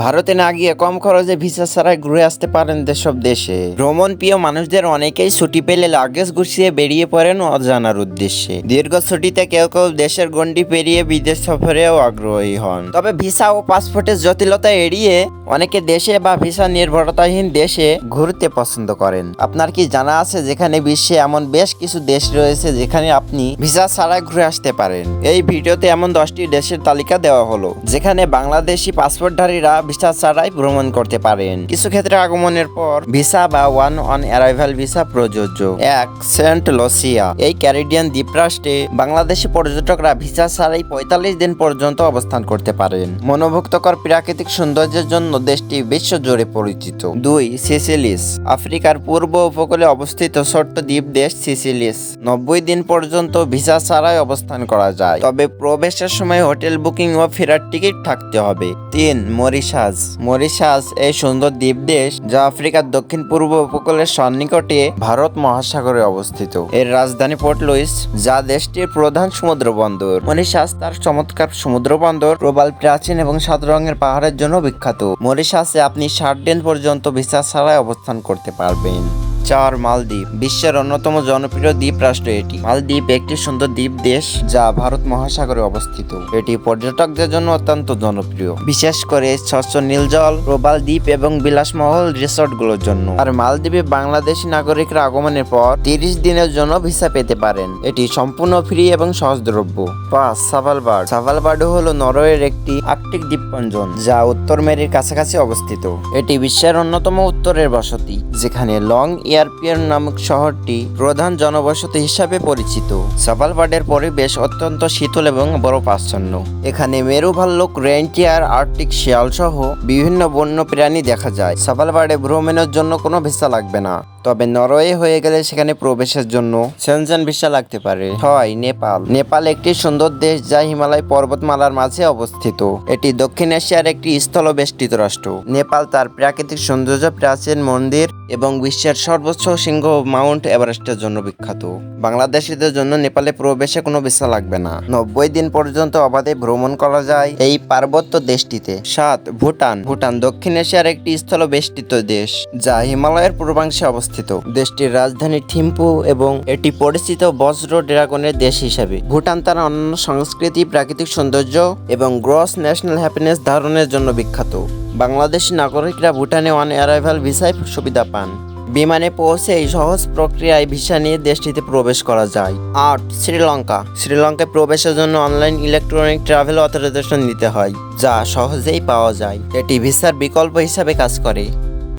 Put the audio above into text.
ভারতে না গিয়ে কম খরচে ভিসা ছাড়াই ঘুরে আসতে পারেন যেসব দেশে। ভ্রমণ প্রিয় মানুষদের অনেকেই ছুটি পেলে লাগেজ গুছিয়ে বেরিয়ে পড়েন অজানার উদ্দেশ্যে। দীর্ঘ ছুটিতে কেউ কেউ দেশের গণ্ডি পেরিয়ে বিদেশ সফরেও আগ্রহী হন। তবে ভিসা ও পাসপোর্টের জটিলতা এড়িয়ে অনেকে দেশে বা ভিসা নির্ভরতাহীন দেশে ঘুরতে পছন্দ করেন। আপনার কি জানা আছে যেখানে বিশ্বে এমন বেশ কিছু দেশ রয়েছে যেখানে আপনি ভিসা ছাড়াই ঘুরে আসতে পারেন? এই ভিডিওতে এমন 10টি দেশের তালিকা দেওয়া হলো যেখানে বাংলাদেশি পাসপোর্টধারীরা ভিসা ছাড়াই ভ্রমণ করতে পারেন। কিছু ক্ষেত্রে আগমনের পর ভিসা বা ওয়ান অন অ্যারাইভাল ভিসা প্রযোজ্য। 1. Saint Lucia. এই ক্যারিবিয়ান দ্বীপরাষ্ট্রে বাংলাদেশি পর্যটকরা ভিসা ছাড়াই 45 দিন পর্যন্ত অবস্থান করতে পারেন। মনোভুক্তকর প্রাকৃতিক সৌন্দর্যের জন্য দেশটি বিশ্বজুড়ে পরিচিত। 2. সিসিলিস। আফ্রিকার পূর্ব উপকূলে অবস্থিত ছোট্ট দ্বীপ দেশ সিসিলিস 90 দিন পর্যন্ত ভিসা ছাড়াই অবস্থান করা যায়, তবে প্রবেশের সময় হোটেল বুকিং ও ফেরার টিকিট থাকতে হবে। 3. মরিশাস। মরিশাস এই সুন্দর দ্বীপ দেশ যা আফ্রিকার দক্ষিণ পূর্ব উপকূলের সন্নিকটে ভারত মহাসাগরে অবস্থিত। এর রাজধানী পোর্ট লুইস, যা দেশটির প্রধান সমুদ্র বন্দর। মরিশাস তার চমৎকার সমুদ্র বন্দর, প্রবাল প্রাচীন এবং সাত রঙের পাহাড়ের জন্য বিখ্যাত। মরিশাসে আপনি 60 দিন পর্যন্ত ভিসা ছাড়াই অবস্থান করতে পারবেন। 4. মালদ্বীপ। বিশ্বের অন্যতম জনপ্রিয় দ্বীপ রাষ্ট্র এটি। মালদ্বীপ একটি সুন্দর দ্বীপ দেশ যা ভারত মহাসাগরে অবস্থিত। এটি পর্যটকদের জন্য অত্যন্ত জনপ্রিয়, বিশেষ করে স্বচ্ছ নীল জল, প্রবাল দ্বীপ এবং বিলাসমহল রিসোর্টগুলোর জন্য। আর মালদ্বীপে বাংলাদেশি নাগরিকরা আগমনের পর 30 দিনের জন্য ভিসা পেতে পারেন। এটি সম্পূর্ণ ফ্রি এবং সহজলভ্য। 5. সাভালবার্ড। সাভালবার্ড হলো নরওয়ের একটি আর্কটিক দ্বীপপুঞ্জ যা উত্তর মেরির কাছাকাছি অবস্থিত। এটি বিশ্বের অন্যতম উত্তরের বসতি, যেখানে লং এয়ারপিয়ার নামক শহরটি প্রধান জনবসতি হিসাবে পরিচিত। সাভালবার্ডের পরিবেশ অত্যন্ত শীতল এবং বরফাচ্ছন্ন। এখানে মেরু ভাল্লুক, রেইনডিয়ার, আর্কটিক শিয়াল সহ বিভিন্ন বন্য প্রাণী দেখা যায়। সাভালবার্ডে ভ্রমণের জন্য কোনো ভিসা লাগবে না, তবে নরওয়ে হয়ে গেলে সেখানে প্রবেশের জন্য সেনজেন ভিসা লাগতে পারে। 6. নেপাল। নেপাল একটি সুন্দর দেশ যা হিমালয় পর্বতমালার মাঝে অবস্থিত। এটি দক্ষিণ এশিয়ার একটি স্থলবেষ্টিত রাষ্ট্র। নেপাল তার প্রাকৃতিক সৌন্দর্য, প্রাচীন মন্দির এবং বিশ্বের সর্বোচ্চ শৃঙ্গ মাউন্ট এভারেস্টের জন্য বিখ্যাত। বাংলাদেশিদের জন্য নেপালে প্রবেশে কোনো ভিসা লাগবে না। 90 দিন পর্যন্ত অবাধে ভ্রমণ করা যায় এই পার্বত্য দেশটিতে। 7. ভুটান। ভুটান দক্ষিণ এশিয়ার একটি স্থলবেষ্টিত দেশ যা হিমালয়ের পূর্বাংশে অবস্থিত। দেশটির রাজধানী থিম্পু এবং এটি পরিচিত বজ্র ড্রাগনের দেশ হিসেবে। ভুটান তার অন্যান্য সংস্কৃতি, প্রাকৃতিক সৌন্দর্য এবং গ্রস ন্যাশনাল হ্যাপিনেস ধারণের জন্য বিখ্যাত। বাংলাদেশি নাগরিকরা ভুটানে অন অ্যারাইভাল ভিসায় সুবিধা পান। বিমানে পৌঁছে এই সহজ প্রক্রিয়ায় ভিসা নিয়ে দেশটিতে প্রবেশ করা যায়। 8. শ্রীলঙ্কা। শ্রীলঙ্কায় প্রবেশের জন্য অনলাইন ইলেকট্রনিক ট্রাভেল অথরাইজেশন নিতে হয়, যা সহজেই পাওয়া যায়। এটি ভিসার বিকল্প হিসাবে কাজ করে।